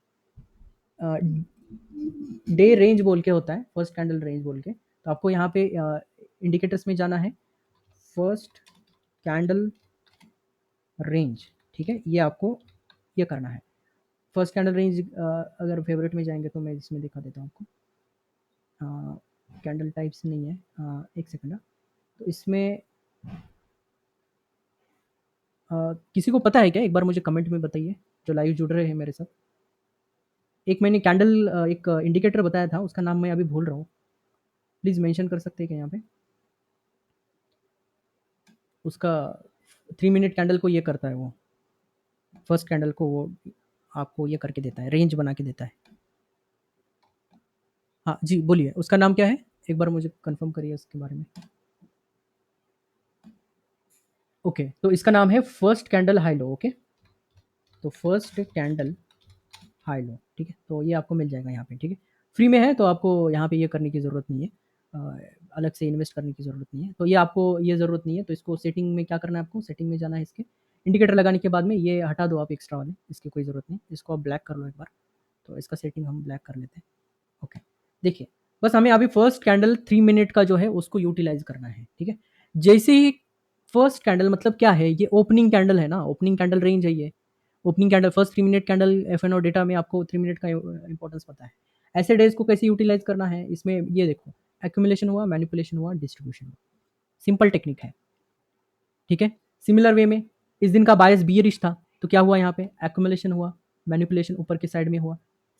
डे रेंज बोल के होता है, फर्स्ट कैंडल रेंज बोल के। तो आपको यहाँ पे इंडिकेटर्स में जाना है, फर्स्ट कैंडल रेंज। ठीक है, ये आपको ये करना है, फर्स्ट कैंडल रेंज। अगर फेवरेट में जाएंगे तो मैं इसमें दिखा देता हूँ आपको, कैंडल टाइप्स नहीं है, एक सेकंड। तो इसमें किसी को पता है क्या, एक बार मुझे कमेंट में बताइए जो लाइव जुड़ रहे हैं मेरे साथ। एक मैंने कैंडल एक इंडिकेटर बताया था, उसका नाम मैं अभी भूल रहा हूँ, प्लीज़ मेंशन कर सकते हैं क्या यहाँ पे। उसका 3 मिनट कैंडल को ये करता है, वो फर्स्ट कैंडल को वो आपको ये करके देता है, रेंज बना के देता है। हाँ जी, बोलिए उसका नाम क्या है, एक बार मुझे कंफर्म करिए उसके बारे में। ओके, तो इसका नाम है first candle high low. Okay, तो फर्स्ट कैंडल हाई लो। ठीक है, तो ये आपको मिल जाएगा यहाँ पे। ठीक है, फ्री में है, तो आपको यहाँ पे ये करने की ज़रूरत नहीं है, अलग से इन्वेस्ट करने की ज़रूरत नहीं है। तो ये आपको ये ज़रूरत नहीं है, तो इसको सेटिंग में क्या करना है, आपको सेटिंग में जाना है। इसके इंडिकेटर लगाने के बाद में ये हटा दो आप एक्स्ट्रा वाले, इसकी कोई ज़रूरत नहीं, इसको आप ब्लैक कर लो एक बार। तो इसका सेटिंग हम ब्लैक कर लेते हैं। ओके, देखिए बस हमें अभी फर्स्ट कैंडल 3 मिनट का जो है उसको यूटिलाइज करना है। ठीक है, जैसे ही फर्स्ट कैंडल मतलब क्या है, ये ओपनिंग कैंडल है ना, ओपनिंग कैंडल रेंज है ये। Opening candle first 3 minute candle, F N O data में आपको 3 मिनट का इंपॉर्टेंस पता है। ऐसे डेज को कैसे यूटिलाइज करना है, इसमें ये देखो एक्यूमुलेशन हुआ, मैनिपुलेशन हुआ, डिस्ट्रीब्यूशन हुआ। सिंपल टेक्निक है, ठीक है। सिमिलर वे में इस दिन का बायस बियरिश था, तो क्या हुआ यहाँ पे एक्यूमुलेशन हुआ, मैनिपुलेशन ऊपर के साइड में हुआ,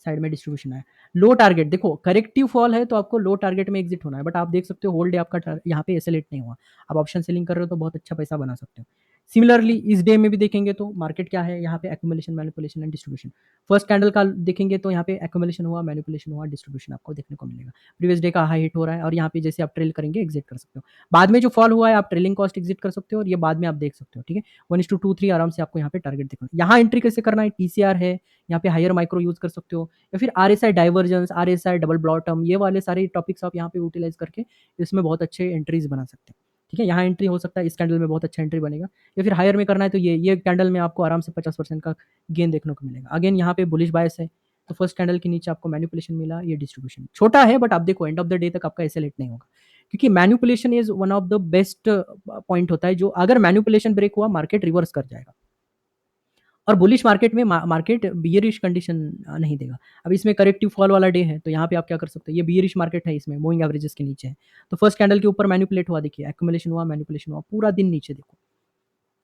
साइड में डिस्ट्रीब्यूशन आया। लो टारगेट देखो, करेक्टिव फॉल है तो आपको लो टारगेट में एग्जिट होना है, बट आप देख सकते हो होल डे आपका यहाँ पे एसएलेट नहीं हुआ। आप ऑप्शन सेलिंग कर रहे हो तो बहुत अच्छा पैसा बना सकते हो। सिमिलरली इस डे में भी देखेंगे तो मार्केट क्या है, यहाँ पे accumulation, manipulation and distribution. First candle का देखेंगे तो यहाँ पे एक्यूमुलेशन हुआ, मैनिपुलेशन हुआ, डिस्ट्रीब्यूशन आपको देखने को मिलेगा। प्रीवियस डे का हाई हिट हो रहा है और यहाँ पे जैसे आप ट्रेल करेंगे एग्जिट कर सकते हो। बाद में जो फॉल हुआ है आप ट्रेलिंग कॉस्ट एग्जिट कर सकते हो और ये बाद में आप देख सकते हो, ठीक है। 1:2 3 आराम से आपको यहाँ पे टारगेट देखना। यहाँ एंट्री कैसे करना है, टीसीआर है, यहाँ पे हायर माइक्रो यूज कर सकते हो, या फिर RSI divergence, RSI double bottom, ये वाले सारे टॉपिक्स आप यहाँ पे यूटिलाइज करके इसमें बहुत अच्छे एंट्रीज बना सकते हैं, ठीक है। यहाँ एंट्री हो सकता है, इस कैंडल में बहुत अच्छा एंट्री बनेगा, या फिर हायर में करना है तो ये कैंडल में आपको आराम से 50% का गेन देखने को मिलेगा। अगेन यहाँ पे बुलिश बायस है, तो फर्स्ट कैंडल के नीचे आपको मैनिपुलेशन मिला, ये डिस्ट्रीब्यूशन छोटा है, बट आप देखो एंड ऑफ द डे तक आपका ऐसे लेट नहीं होगा, क्योंकि manipulation is one of the best point होता है, जो अगर मैनिपुलेशन ब्रेक हुआ मार्केट रिवर्स कर जाएगा, और बुलिश मार्केट में मार्केट बियरिश कंडीशन नहीं देगा। अब इसमें करेक्टिव फॉल वाला डे है, तो यहाँ पे आप क्या कर सकते हो, ये बियरिश मार्केट है, इसमें मूविंग एवरेजेस के नीचे है, तो फर्स्ट कैंडल के ऊपर मैनिपुलेट हुआ, देखिए एक्यूमुलेशन हुआ, मैनिपुलेशन हुआ, पूरा दिन नीचे देखो,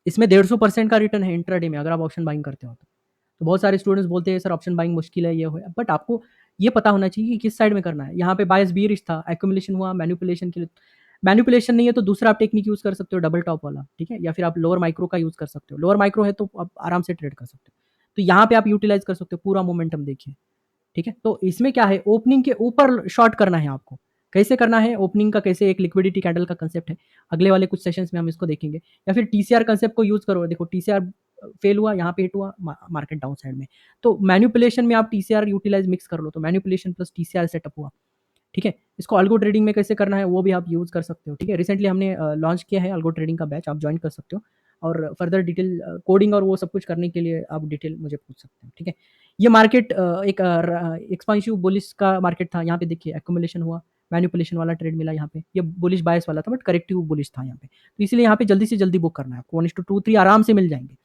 इसमें 150% का रिटर्न है इंट्राडे में, अगर आप ऑप्शन बाइंग करते हो तो बहुत सारे स्टूडेंट्स बोलते हैं सर ऑप्शन बाइंग मुश्किल है, ये हो, बट आपको ये पता होना चाहिए कि किस साइड में करना है। यहाँ पे बायस बियरिश था, एक्यूमुलेशन हुआ, मैनिपुलेशन के लिए, मैनिपुलेशन नहीं है तो दूसरा आप टेक्निक यूज कर सकते हो, डबल टॉप वाला, ठीक है, या फिर आप लोअर माइक्रो का यूज कर सकते हो। लोअर माइक्रो है तो आप आराम से ट्रेड कर सकते हो, तो यहाँ पे आप यूटिलाइज कर सकते हो, पूरा मोमेंटम देखिए, ठीक है। तो इसमें क्या है, ओपनिंग के ऊपर शॉर्ट करना है आपको, कैसे करना है, ओपनिंग का कैसे, एक लिक्विडिटी कैंडल का कंसेप्ट है, अगले वाले कुछ सेशंस में हम इसको देखेंगे, या फिर टीसीआर कंसेप्ट को यूज करो। देखो टीसीआर फेल हुआ, यहाँ पे हिट हुआ, मार्केट डाउन साइड में, तो मैनिपुलेशन में आप टीसीआर यूटिलाइज मिक्स कर लो, तो मैनिपुलेशन प्लस टीसीआर सेटअप हुआ, ठीक है। इसको अल्गो ट्रेडिंग में कैसे करना है वो भी आप यूज कर सकते हो, ठीक है। रिसेंटली हमने लॉन्च किया है अल्गो ट्रेडिंग का बैच, आप ज्वाइन कर सकते हो, और फर्दर डिटेल कोडिंग और वो सब कुछ करने के लिए आप डिटेल मुझे पूछ सकते हो, ठीक है। ये मार्केट एक एक्सपांसिव बुलिश का मार्केट था, यहाँ पे देखिए एक्यूमुलेशन हुआ, मैनिपुलेशन वाला ट्रेड मिला, यहाँ पे ये बुलिश बायस वाला था, बट करेक्टिव बुलिश था यहाँ पे, तो इसलिए यहाँ पे जल्दी से जल्दी बुक करना है आपको, 1:2 3 आराम से मिल जाएंगे।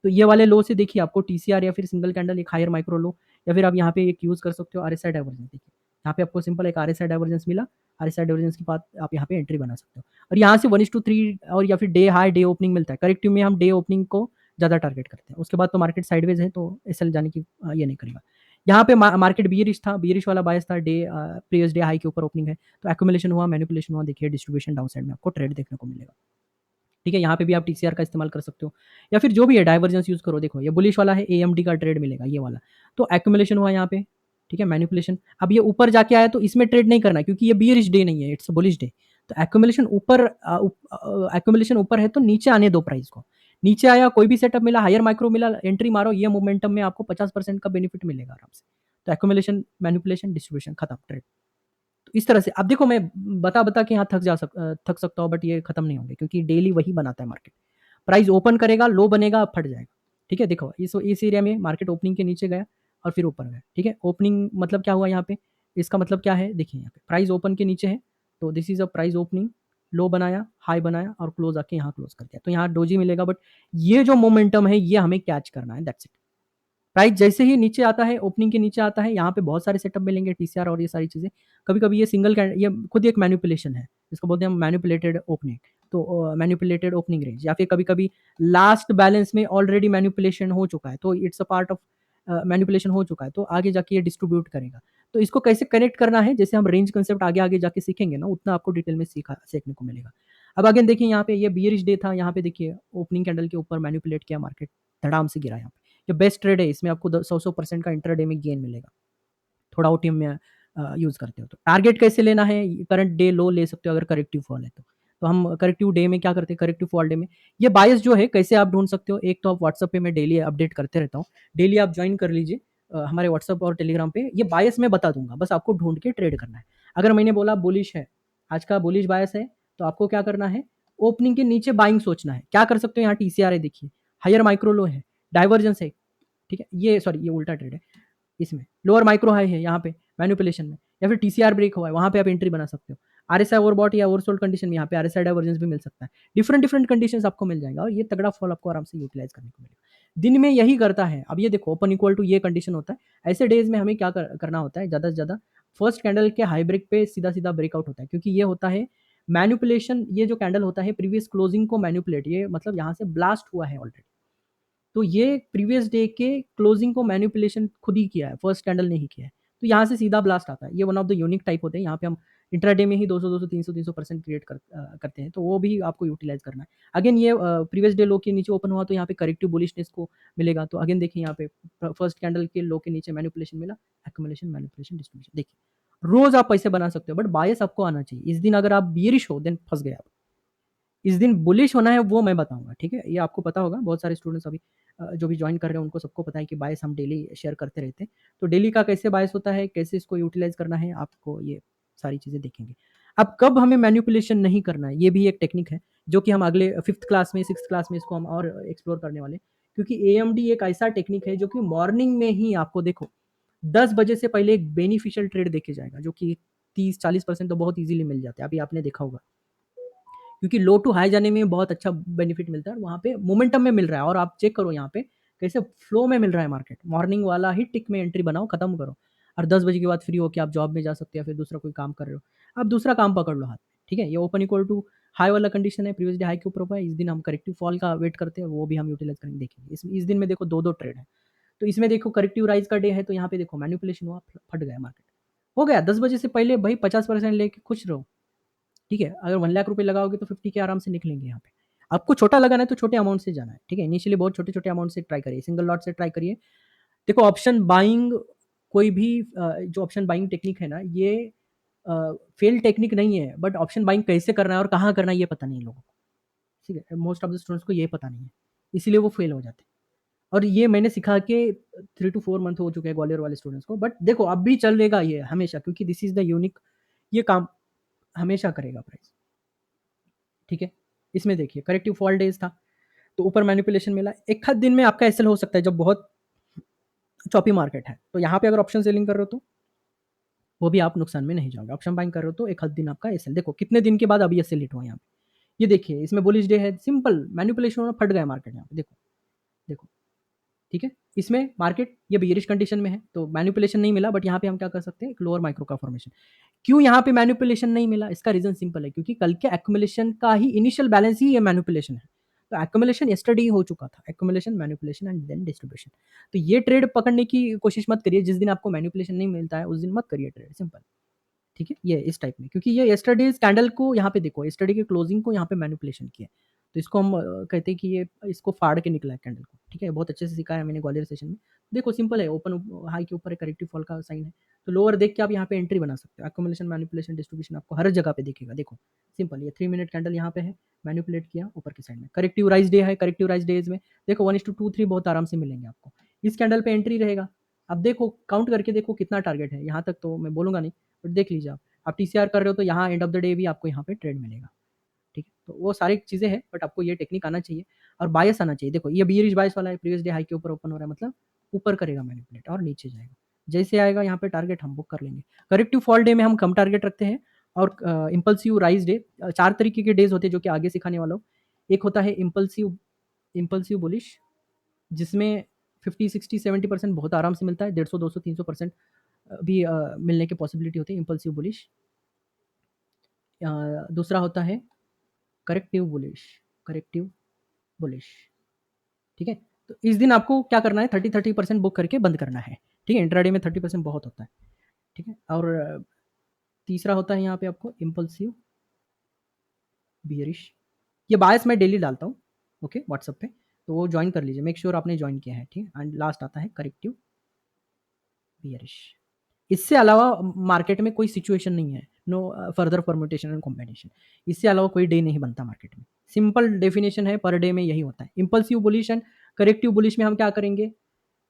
तो ये वाले लो से देखिए आपको टीसीआर या फिर सिंगल कैंडल, एक हायर माइक्रो लो, या फिर आप यहाँ पे एक यूज कर सकते हो आरएसआई डाइवर्जेंस, देखिए यहाँ पे आपको सिंपल एक आरएसआई डाइवर्जेंस मिला, आरएसआई डाइवर्जेंस के बाद आप यहाँ पे एंट्री बना सकते हो, और यहाँ से 1:3 और या फिर डे हाई डे ओपनिंग मिलता है। करेक्टिव में हम डे ओपनिंग को ज़्यादा टारगेट करते हैं, उसके बाद तो मार्केट साइडवेज है तो एसएल जाने की ये नहीं करेगा। यहाँ पे मार्केट बियरिश था, बियरिश वाला बायस था, डे प्रीवियस डे हाई के ऊपर ओपनिंग है, तो एक्यूमुलेशन हुआ, मैनिपुलेशन हुआ, देखिए डिस्ट्रीब्यूशन डाउन साइड में आपको ट्रेड देखने को मिलेगा, ठीक है। यहाँ पे भी आप टीसीआर का इस्तेमाल कर सकते हो, या फिर जो भी है डाइवर्जेंस यूज करो। देखो ये बुलिश वाला है, एएमडी का ट्रेड मिलेगा ये वाला, तो एक्यूमुलेशन हुआ यहाँ पे, ठीक है, मैनिपुलेशन। अब ये ऊपर जाके आया तो इसमें ट्रेड नहीं करना है, क्योंकि ये बियरिश डे नहीं है, इट्स बुलिश डे, तो एक्यूमुलेशन ऊपर, एक्यूमुलेशन ऊपर है तो नीचे आने दो प्राइस को, नीचे आया कोई भी सेटअप मिला, हायर माइक्रो मिला, एंट्री मारो, ये मोमेंटम में आपको 50% का बेनिफिट मिलेगा आराम से। तो एक्यूमुलेशन, मैनिपुलेशन, डिस्ट्रीब्यूशन खत्म ट्रेड। तो इस तरह से अब देखो, मैं बता के यहाँ थक सकता हूँ, बट ये खत्म नहीं होंगे, क्योंकि डेली वही बनाता है मार्केट। प्राइस ओपन करेगा, लो बनेगा, फट जाएगा, ठीक है। देखो इस एरिया में मार्केट ओपनिंग के नीचे गया और फिर ऊपर गया, ठीक है। ओपनिंग मतलब क्या हुआ यहाँ पे, इसका मतलब क्या है, देखिए यहाँ पे प्राइस ओपन के नीचे है, तो this is a price opening, low बनाया, हाई बनाया, और क्लोज आके यहाँ क्लोज कर दिया, तो यहाँ डोजी मिलेगा, बट ये जो मोमेंटम है ये हमें कैच करना है, दैट्स इट। प्राइस जैसे ही नीचे आता है, ओपनिंग के नीचे आता है, यहाँ पे बहुत सारे सेटअप मिलेंगे, टीसीआर और ये सारी चीज़ें। कभी-कभी ये सिंगल ये खुद एक मैनिपुलेशन है, इसको बोलते हैं हम मैनिपुलेटेड ओपनिंग, तो मैनिपुलेटेड ओपनिंग रेंज, या फिर कभी-कभी लास्ट बैलेंस में ऑलरेडी मैनिपुलेशन हो चुका है, तो it's a part of manipulation हो चुका है, तो आगे जाके ये डिस्ट्रीब्यूट करेगा। तो इसको कैसे कनेक्ट करना है, जैसे हम रेंज कंसेप्ट आगे-आगे जाके सीखेंगे ना, उतना आपको डिटेल में सीखने को मिलेगा। अब अगेन देखिए यहाँ पे ये बियरिश डे था, यहाँ पे देखिए ओपनिंग कैंडल के ऊपर मैनिपुलेट किया मार्केट, धड़ाम से गिरा यहाँ पे। ये बेस्ट ट्रेड है, इसमें आपको 100% का इंटरडे में गेन मिलेगा, थोड़ा ओटीएम में यूज़ करते हो तो। टारगेट कैसे लेना है, करंट डे लो ले सकते हो अगर करेक्टिव फॉल है तो हम करेक्टिव डे में क्या करते हैं, करेक्टिव फॉल डे में ये बायस जो है कैसे आप ढूंढ सकते हो, एक तो आप व्हाट्सअप पे मैं डेली अपडेट करते रहता हूँ, डेली आप ज्वाइन कर लीजिए हमारे व्हाट्सअप और टेलीग्राम पे, ये बायस मैं बता दूंगा, बस आपको ढूंढ के ट्रेड करना है। अगर मैंने बोला बुलिश है, आज का बुलिश बायस है, तो आपको क्या करना है, ओपनिंग के नीचे बाइंग सोचना है। क्या कर सकते हो, यहाँ टीसीआर है, देखिए हायर माइक्रो लो है, डाइवर्जेंस है, ठीक है, ये सॉरी ये उल्टा ट्रेड है, इसमें लोअर माइक्रो हाई है यहाँ पे मैनिपुलेशन में, या फिर टीसीआर ब्रेक हुआ है, वहाँ पे आप एंट्री बना सकते हो। आरएसआई ओवरबॉट या ओवरसोल्ड कंडीशन में यहाँ पे आरएसआई डाइवर्जेंस भी मिल सकता है, डिफरेंट डिफरेंट कंडीशंस आपको मिल जाएगा, और ये तगड़ा फॉल आपको आराम से यूटिलाइज करने को मिलेगा। दिन में यही करता है, अब ये देखो ओपन इक्वल टू ये कंडीशन होता है, ऐसे डेज में हमें क्या करना होता है, ज़्यादा से ज़्यादा फर्स्ट कैंडल के हाई ब्रेक पे सीधा सीधा ब्रेकआउट होता है, क्योंकि ये होता है मैनिपुलेशन, ये जो कैंडल होता है प्रीवियस क्लोजिंग को मैनिपुलेट, ये मतलब यहाँ से ब्लास्ट हुआ है ऑलरेडी, तो ये प्रीवियस डे के क्लोजिंग को मैनिपुलेशन खुद ही किया है, फर्स्ट कैंडल ने ही किया है, तो यहाँ से सीधा ब्लास्ट आता है। ये one of the unique type होते हैं, यहाँ पे हम इंट्राडे में ही 200 300 क्रिएट करते हैं, तो वो भी आपको यूटिलाइज करना है। अगेन ये प्रीवियस डे लो के नीचे ओपन हुआ तो यहाँ पे करेक्टिव बुलिशनेस को मिलेगा, तो अगेन देखिए यहाँ पे फर्स्ट कैंडल के लो के नीचे मैनिपुलेशन मिला, एक्यूमुलेशन मैनिपुलेशन डिस्ट्रीब्यूशन। देखिए रोज आप पैसे बना सकते हो, बट बायस आपको आना चाहिए। इस दिन अगर आप बियरिश हो देन फंस गए आप। इस दिन बुलिश होना है वो मैं बताऊंगा, ठीक है, ये आपको पता होगा, बहुत सारे स्टूडेंट्स अभी जो भी ज्वाइन कर रहे हैं उनको सबको पता है कि बायस हम डेली शेयर करते रहते हैं। तो डेली का कैसे बायस होता है, कैसे इसको यूटिलाइज करना है, आपको ये सारी चीज़ें देखेंगे। अब कब हमें मैनिपुलेशन नहीं करना है, ये भी एक टेक्निक है जो कि हम अगले 5th क्लास में 6th क्लास में इसको हम और एक्सप्लोर करने वाले हैं। क्योंकि AMD एक ऐसा टेक्निक है जो कि मॉर्निंग में ही आपको देखो 10 बजे से पहले एक बेनिफिशियल ट्रेड देखे जाएगा, जो कि 30-40% तो बहुत इजीली मिल जाता है, अभी आपने देखा होगा, क्योंकि लो टू हाई जाने में बहुत अच्छा बेनिफिट मिलता है, और वहाँ पे मोमेंटम में मिल रहा है। और आप चेक करो यहाँ पे कैसे फ्लो में मिल रहा है मार्केट, मॉर्निंग वाला ही टिक में एंट्री बनाओ, खत्म करो, और 10 बजे के बाद फ्री हो के आप जॉब में जा सकते हो या फिर दूसरा कोई काम कर रहे हो, आप दूसरा काम पकड़ लो हाथ में, ठीक है। ये ओपन इक्वल टू हाई वाला कंडीशन है, प्रीवियस डे हाई के ऊपर हुआ है, इस दिन हम करेक्टिव फॉल का वेट करते हैं, वो भी हम यूटिलाइज करेंगे, देखेंगे। इस दिन में देखो दो ट्रेड है, तो इसमें देखो करेक्टिव राइज का डे है, तो यहाँ पे देखो मैनिपुलेशन हुआ, फट गया मार्केट, हो गया 10 बजे से पहले भाई 50% लेके खुश रहो, ठीक है। अगर 1 लाख रुपए लगाओगे तो 50 के आराम से निकलेंगे यहाँ पे। आपको छोटा लगाना है तो छोटे अमाउंट से जाना है, ठीक है। इनिशियली बहुत छोटे छोटे अमाउंट से ट्राई करिए, सिंगल लॉट से ट्राई करिए। देखो ऑप्शन बाइंग, कोई भी जो ऑप्शन बाइंग टेक्निक है ना, ये फेल टेक्निक नहीं है, बट ऑप्शन बाइंग कैसे करना है और कहाँ करना है ये पता नहीं है लोगों को, ठीक है। मोस्ट ऑफ द स्टूडेंट्स को ये पता नहीं है, इसीलिए वो फेल हो जाते हैं। और ये मैंने सिखा के 3 to 4 मंथ हो चुके हैं ग्वालियर वाले स्टूडेंट्स को, बट देखो अब भी चल रहेगा ये हमेशा, क्योंकि दिस इज द यूनिक, ये काम हमेशा करेगा प्राइस, ठीक है। इसमें देखिए करेक्टिव फॉल डेज था, तो ऊपर मैनिपुलेशन मिला, एक आध दिन में आपका एसएल हो सकता है जब बहुत चॉपी मार्केट है, तो यहाँ पे अगर ऑप्शन सेलिंग कर रहे हो तो वो भी आप नुकसान में नहीं जाओगे। ऑप्शन बाइंग कर रहे हो तो एक आध दिन आपका एसएल, देखो कितने दिन के बाद अभी एसएल हिट हुआ यहाँ पे, ये देखिए इसमें बुलिश डे है, सिंपल मैनिपुलेशन होना, फट गया मार्केट यहाँ पे, देखो देखो, ठीक है। इसमें मार्केट ये बियरिश कंडीशन में है तो मैनिपुलेशन नहीं मिला, बट यहाँ पे हम क्या कर सकते हैं, एक लोअर माइक्रो का फॉर्मेशन। क्यों यहाँ पे मैनिपुलेशन नहीं मिला, इसका रीजन सिंपल है, क्योंकि कल के एक्यूमुलेशन का ही इनिशियल बैलेंस ही ये मैनिपुलेशन है, तो एक्यूमुलेशन यस्टरडे ही हो चुका था, accumulation manipulation and then distribution. तो ये ट्रेड पकड़ने की कोशिश मत करिए, जिस दिन आपको मैनिपुलेशन नहीं मिलता है उस दिन मत करिए ट्रेड, सिंपल, ठीक है। ये इस टाइप में, क्योंकि ये यस्टरडे कैंडल को यहाँ पे देखो, यस्टरडे के क्लोजिंग को यहाँ पे मैनिपुलेशन किया, तो इसको हम कहते हैं कि ये इसको फाड़ के निकला है कैंडल को, ठीक है। बहुत अच्छे से सिखाया है मैंने ग्वालियर सेशन में। देखो सिंपल है, ओपन हाई के ऊपर करेक्टिव फॉल का साइन है, तो लोअर देख के आप यहाँ पे एंट्री बना सकते हो। एक्यूमुलेशन मैनिपुलेशन डिस्ट्रीब्यूशन आपको हर जगह पे दिखेगा, देखो सिंपल, ये 3 मिनट कैंडल यहाँ पे है, मैनिपुलेट किया ऊपर की साइड में, करेक्टिव राइज डे है, करेक्टिव राइज डेज में देखो 1:2 3 बहुत आराम से मिलेंगे आपको, इस कैंडल पे एंट्री रहेगा। अब देखो काउंट करके देखो कितना टारगेट है, यहाँ तक तो मैं बोलूंगा नहीं, बट देख लीजिए आप टीसीआर कर रहे हो तो यहाँ एंड ऑफ द डे भी आपको यहाँ पे ट्रेड मिलेगा, ठीक है। तो वो सारी चीज़ें हैं, बट आपको ये टेक्निक आना चाहिए और बायस आना चाहिए। देखो ये बियरिश बायस वाला है, प्रीवियस डे हाई के ऊपर ओपन हो रहा है, मतलब ऊपर करेगा मैनिपुलेट और नीचे जाएगा, जैसे आएगा यहाँ पे टारगेट हम बुक कर लेंगे। करेक्टिव फॉल डे में हम कम टारगेट रखते हैं, और इम्पल्सिव राइज डे, 4 तरीके के डेज होते हैं जो कि आगे सिखाने वाला हूँ। एक होता है इम्पल्सिव इम्पल्सिव बुलिश, जिसमें 50 60 70% बहुत आराम से मिलता है, 150 200 300% भी मिलने की पॉसिबिलिटी होती है इम्पल्सिव बुलिश। दूसरा होता है करेक्टिव बुलिश, करेक्टिव बुलिश, ठीक है। तो इस दिन आपको क्या करना है, 30% बुक करके बंद करना है, ठीक है। इंट्राडे में 30% बहुत होता है, ठीक है। और तीसरा होता है यहाँ पे आपको इम्पल्सिव बियरिश, ये बायस मैं डेली डालता हूँ, ओके, व्हाट्सएप पे, तो वो ज्वाइन कर लीजिए, मेक श्योर आपने ज्वाइन किया है, ठीक है। एंड लास्ट आता है करेक्टिव बियरिश। इससे अलावा मार्केट में कोई सिचुएशन नहीं है, no further permutation and combination, इससे अलावा कोई डे नहीं बनता मार्केट में, सिंपल डेफिनेशन है, पर डे में यही होता है। Impulsive bullish and corrective bullish में हम क्या करेंगे,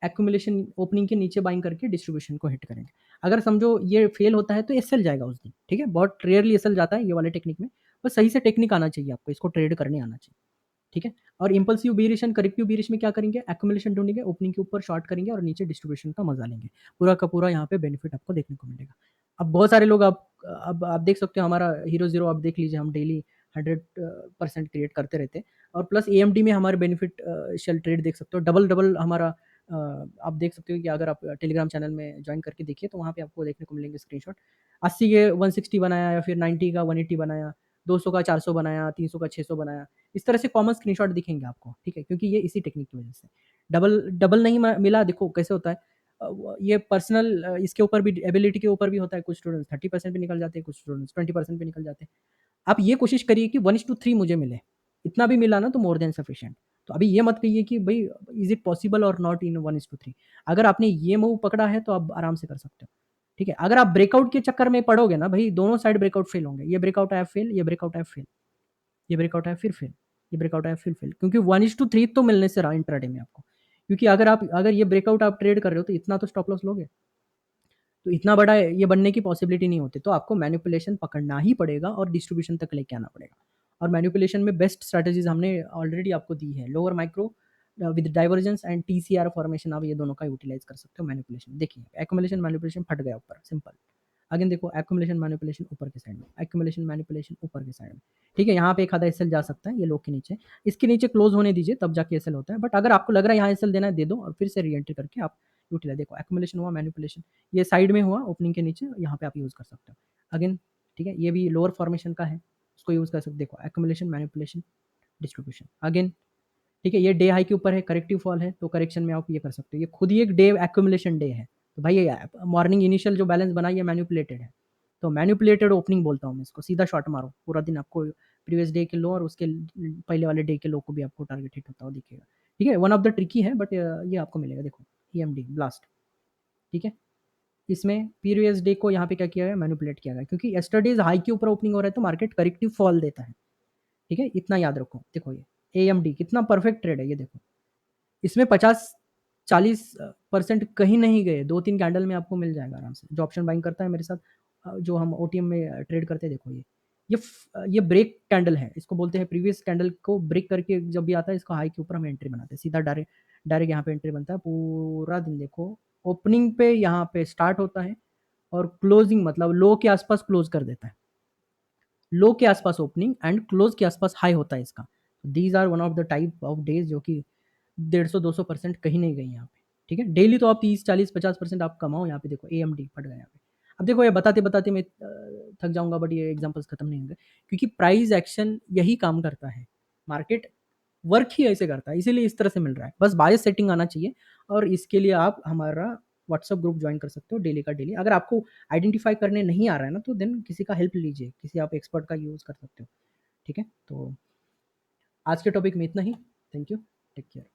एक्यूमुलेशन ओपनिंग के नीचे बाइंग करके डिस्ट्रीब्यूशन को हिट करेंगे। अगर समझो ये फेल होता है तो एसएल जाएगा उस दिन, ठीक है। बहुत रेयरली एसएल जाता है ये वाले टेक्निक में, बस सही से टेक्निक आना चाहिए आपको, इसको ट्रेड करने आना चाहिए, ठीक है। और impulsive bearish and corrective bearish में क्या करेंगे, एक्यूमुलेशन ढूंढेंगे, ओपनिंग के ऊपर शॉर्ट करेंगे और नीचे डिस्ट्रीब्यूशन का मजा लेंगे, पूरा का पूरा यहाँ पे बेनिफिट आपको देखने को मिलेगा। अब बहुत सारे लोग अब आप देख सकते हो, हमारा हीरो जीरो आप देख लीजिए, हम डेली 100% क्रिएट करते रहते हैं, और प्लस एएमडी में हमारे बेनिफिट शेल ट्रेड देख सकते हो, डबल डबल हमारा आप देख सकते हो कि अगर आप टेलीग्राम चैनल में ज्वाइन करके देखिए तो वहाँ पे आपको देखने को मिलेंगे स्क्रीनशॉट, 80 के 160 बनाया या फिर 90 का 180 बनाया, 200 का 400 बनाया, 300 का 600 बनाया, इस तरह से कॉमन स्क्रीनशॉट दिखेंगे आपको, ठीक है? क्योंकि ये इसी टेक्निक की वजह से। डबल डबल नहीं म मिला, देखो कैसे होता है। ये पर्सनल इसके ऊपर भी, एबिलिटी के ऊपर भी होता है। कुछ स्टूडेंट्स 30% पे निकल जाते हैं, कुछ स्टूडेंट्स 20% पे निकल जाते हैं। आप ये कोशिश करिए कि 1:3 मुझे मिले, इतना भी मिला ना तो मोर देन सफिशिएंट। तो अभी ये मत कहिए कि भई इज़ इट पॉसिबल और नॉट इन 1:3। अगर आपने ये मूव पकड़ा है तो आप आराम से कर सकते हो, ठीक है? अगर आप ब्रेकआउट के चक्कर में पड़ोगे ना भई, दोनों साइड ब्रेकआउट फेल होंगे। ये ब्रेकआउट आया फेल, ये ब्रेकआउट आया फेल, ये ब्रेकआउट आया फिर फेल, ये ब्रेकआउट आया फिर फेल, क्योंकि 1:3 तो मिलने से रहा इंट्राडे में आपको। क्योंकि अगर ये ब्रेकआउट आप ट्रेड कर रहे हो तो इतना तो स्टॉप लॉस लोगे। तो इतना बड़ा ये बनने की पॉसिबिलिटी नहीं होती, तो आपको मैनिपुलेशन पकड़ना ही पड़ेगा और डिस्ट्रीब्यूशन तक लेके आना पड़ेगा। और मैनिपुलेशन में बेस्ट स्ट्रैटेजीज हमने ऑलरेडी आपको दी है। Lower micro with divergence and TCR formation, आप ये दोनों का यूटिलाइज कर सकते हो मैनिपुलेशन। देखिए एक्युमुलेशन मैनिपुलेशन फट गया ऊपर, सिंपल। अगेन देखो एक्युमुलेशन मैनिपुलेशन ऊपर के साइड में, एक्युमुलेशन मैनिपुलेशन ऊपर के साइड में, ठीक है? यहाँ पे एक आधा एसएल जा सकता है, ये लो के नीचे, इसके नीचे क्लोज होने दीजिए तब जाके एसएल होता है। बट अगर आपको लग रहा है यहाँ एसएल देना है, दे दो और फिर से री एंट्री करके आप यूटिलाइज। देखो एक्युमुलेशन हुआ, मैनिपुलेशन, ये साइड में हुआ ओपनिंग के नीचे, यहाँ पे आप यूज़ कर सकते हो। अगेन ठीक है, ये भी लोअर फॉर्मेशन का है, उसको यूज़ कर सकते हो। देखो एक्युमुलेशन मैनिपुलेशन डिस्ट्रीब्यूशन अगेन, ठीक है? ये डे हाई के ऊपर है, करेक्टिव फॉल है, तो करेक्शन में आप ये कर सकते हो। ये खुद ही एक डे एक्युमुलेशन डे है, तो भाई ये मॉर्निंग इनिशियल जो बैलेंस बना ये मैनिपुलेटेड है, तो मैनिपुलेटेड ओपनिंग बोलता हूँ मैं इसको। सीधा शॉट मारो पूरा दिन, आपको प्रीवियस डे के लो और उसके पहले वाले डे के लो को भी आपको टारगेट हिट होता हुआ दिखेगा, ठीक है? वन ऑफ द ट्रिकी है, बट ये आपको मिलेगा। देखो ईएमडी ब्लास्ट, ठीक है? इसमें प्रीवियस डे को यहाँ पे क्या किया गया, मैनिपुलेट किया गया, क्योंकि यस्टरडेज हाई के ऊपर ओपनिंग हो रहा है तो मार्केट करेक्टिव फॉल देता है, ठीक है? इतना याद रखो। देखो ये एएमडी कितना परफेक्ट ट्रेड है, ये देखो इसमें 50-40% कहीं नहीं गए, 2-3 कैंडल में आपको मिल जाएगा आराम से। जो ऑप्शन बाइंग करता है मेरे साथ, जो हम ओटीएम में ट्रेड करते हैं, देखो ये ब्रेक कैंडल है, इसको बोलते हैं। प्रीवियस कैंडल को ब्रेक करके जब भी आता है, इसको हाई के ऊपर हम एंट्री बनाते हैं, सीधा डायरेक्ट डायरेक्ट यहाँ पे एंट्री बनता है। पूरा दिन देखो ओपनिंग पे यहाँ पे स्टार्ट होता है और क्लोजिंग मतलब लो के आसपास क्लोज कर देता है। लो के आसपास ओपनिंग एंड क्लोज के आसपास हाई होता है इसका। These are one of the type of days जो कि 150-200% कहीं नहीं गई यहाँ पे, ठीक है? डेली तो आप 30-40-50% आप कमाओ, यहाँ पे देखो एएमडी फट गया यहाँ पे। अब देखो ये बताते-बताते मैं थक जाऊँगा, बट ये एग्ज़ाम्पल्स खत्म नहीं होंगे, क्योंकि प्राइस एक्शन यही काम करता है। मार्केट वर्क ही ऐसे करता है, इसीलिए इस तरह से मिल रहा है। बस बायस सेटिंग आना चाहिए, और इसके लिए आप हमारा व्हाट्सएप ग्रुप जॉइन कर सकते हो डेली का डेली। अगर आपको आइडेंटिफ़ाई करने नहीं आ रहा है ना, तो देन किसी का हेल्प लीजिए, किसी आप एक्सपर्ट का यूज़ कर सकते हो, ठीक है? तो आज के टॉपिक में इतना ही। Thank you, take care.